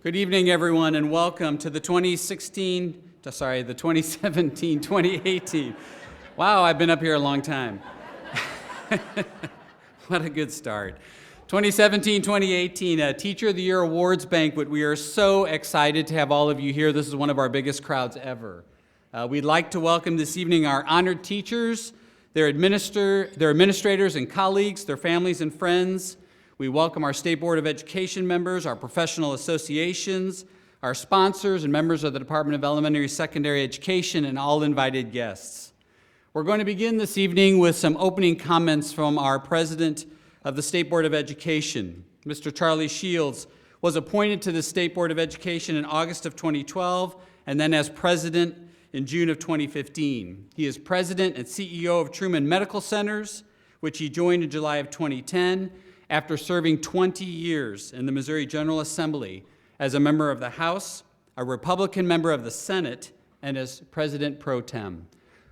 Good evening, everyone, and welcome to the 2017-2018. Wow, I've been up here a long time. What a good start. 2017-2018 Teacher of the Year Awards Banquet. We are so excited to have all of you here. This is one of our biggest crowds ever. We'd like to welcome this evening our honored teachers, their administrators and colleagues, their families and friends. We welcome our State Board of Education members, our professional associations, our sponsors, and members of the Department of Elementary and Secondary Education, and all invited guests. We're going to begin this evening with some opening comments from our President of the State Board of Education. Mr. Charlie Shields was appointed to the State Board of Education in August of 2012, and then as President in June of 2015. He is President and CEO of Truman Medical Centers, which he joined in July of 2010, after serving 20 years in the Missouri General Assembly as a member of the House, a Republican member of the Senate, and as President Pro Tem.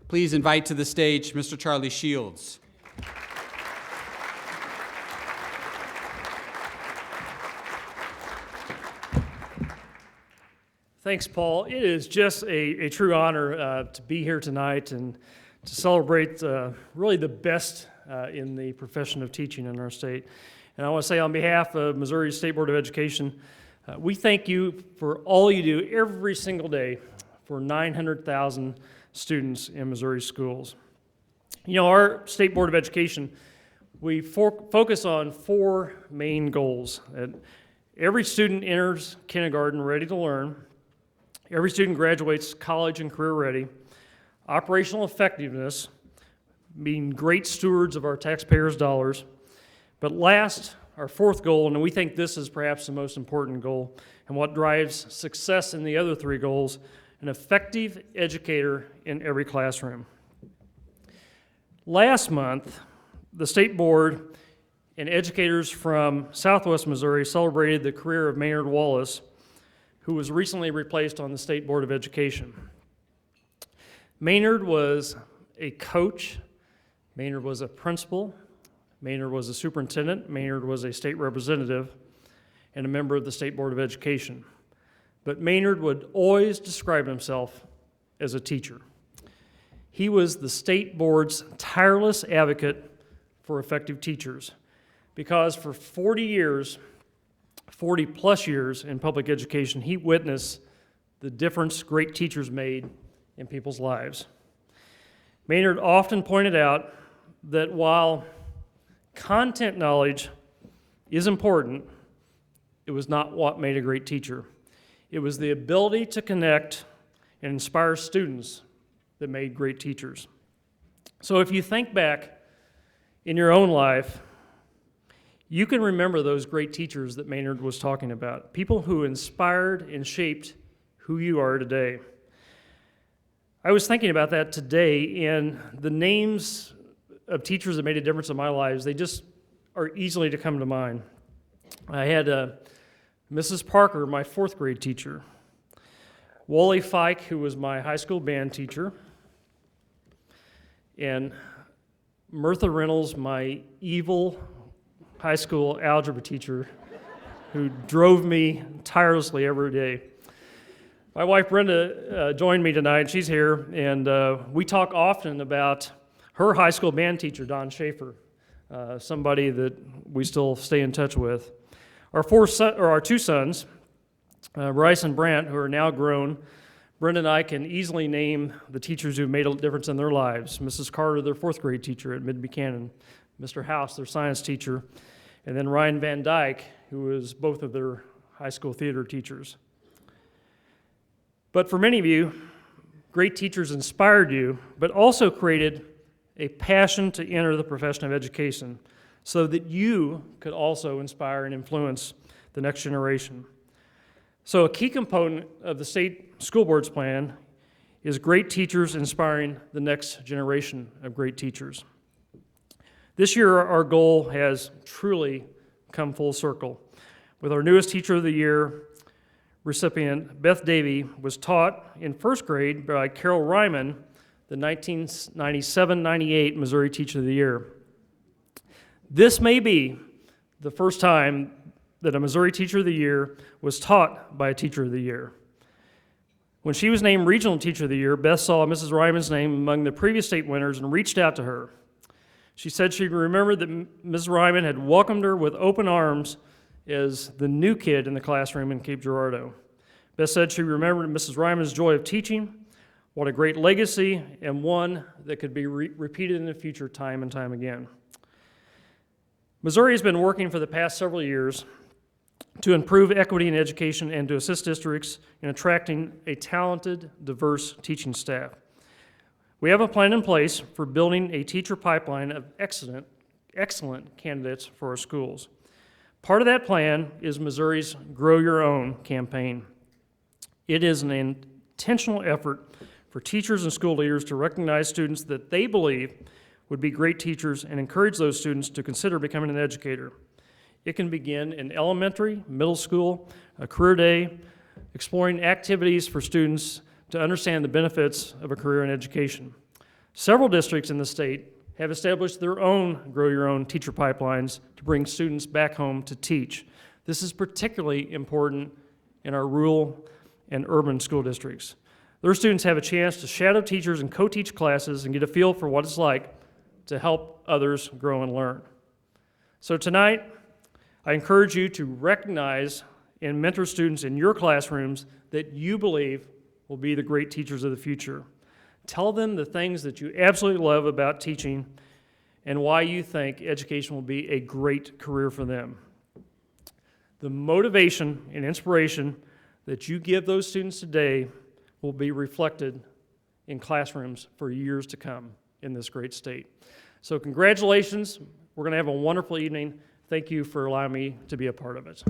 Please invite to the stage Mr. Charlie Shields. Thanks, Paul. It is just a true honor to be here tonight and to celebrate really the best in the profession of teaching in our state. And I want to say on behalf of Missouri State Board of Education, we thank you for all you do every single day for 900,000 students in Missouri schools. You know, our State Board of Education, we focus on four main goals. Every student enters kindergarten ready to learn. Every student graduates college and career ready. Operational effectiveness, being great stewards of our taxpayers' dollars. But last, our fourth goal, and we think this is perhaps the most important goal, and what drives success in the other three goals, an effective educator in every classroom. Last month, the State Board and educators from Southwest Missouri celebrated the career of Maynard Wallace, who was recently replaced on the State Board of Education. Maynard was a coach. Maynard was a principal. Maynard was a superintendent. Maynard was a state representative and a member of the State Board of Education. But Maynard would always describe himself as a teacher. He was the State Board's tireless advocate for effective teachers because for 40 plus years in public education, he witnessed the difference great teachers made in people's lives. Maynard often pointed out that while content knowledge is important, it was not what made a great teacher. It was the ability to connect and inspire students that made great teachers. So if you think back in your own life, you can remember those great teachers that Maynard was talking about, people who inspired and shaped who you are today. I was thinking about that today, and the names of teachers that made a difference in my lives, they just are easily to come to mind. I had Mrs. Parker, my fourth grade teacher, Wally Fike, who was my high school band teacher, and Mirtha Reynolds, my evil high school algebra teacher, who drove me tirelessly every day. My wife Brenda joined me tonight. She's here, and we talk often about her high school band teacher, Don Schaefer, somebody that we still stay in touch with. Our two sons, Bryce and Brant, who are now grown, Brenda and I can easily name the teachers who made a difference in their lives. Mrs. Carter, their fourth grade teacher at Mid-Buchanan, Mr. House, their science teacher, and then Ryan Van Dyke, who was both of their high school theater teachers. But for many of you, great teachers inspired you, but also created a passion to enter the profession of education so that you could also inspire and influence the next generation. So a key component of the state school board's plan is great teachers inspiring the next generation of great teachers. This year, our goal has truly come full circle. With our newest Teacher of the Year recipient, Beth Davey, was taught in first grade by Carol Ryman, the 1997-98 Missouri Teacher of the Year. This may be the first time that a Missouri Teacher of the Year was taught by a Teacher of the Year. When she was named Regional Teacher of the Year, Beth saw Mrs. Ryman's name among the previous state winners and reached out to her. She said she remembered that Ms. Ryman had welcomed her with open arms as the new kid in the classroom in Cape Girardeau. Beth said she remembered Mrs. Ryman's joy of teaching, what a great legacy, and one that could be repeated in the future time and time again. Missouri has been working for the past several years to improve equity in education and to assist districts in attracting a talented, diverse teaching staff. We have a plan in place for building a teacher pipeline of excellent candidates for our schools. Part of that plan is Missouri's Grow Your Own campaign. It is an intentional effort for teachers and school leaders to recognize students that they believe would be great teachers and encourage those students to consider becoming an educator. It can begin in elementary, middle school, a career day, exploring activities for students to understand the benefits of a career in education. Several districts in the state have established their own Grow Your Own teacher pipelines to bring students back home to teach. This is particularly important in our rural and urban school districts. Their students have a chance to shadow teachers and co-teach classes and get a feel for what it's like to help others grow and learn. So tonight, I encourage you to recognize and mentor students in your classrooms that you believe will be the great teachers of the future. Tell them the things that you absolutely love about teaching and why you think education will be a great career for them. The motivation and inspiration that you give those students today will be reflected in classrooms for years to come in this great state. So congratulations. We're going to have a wonderful evening. Thank you for allowing me to be a part of it.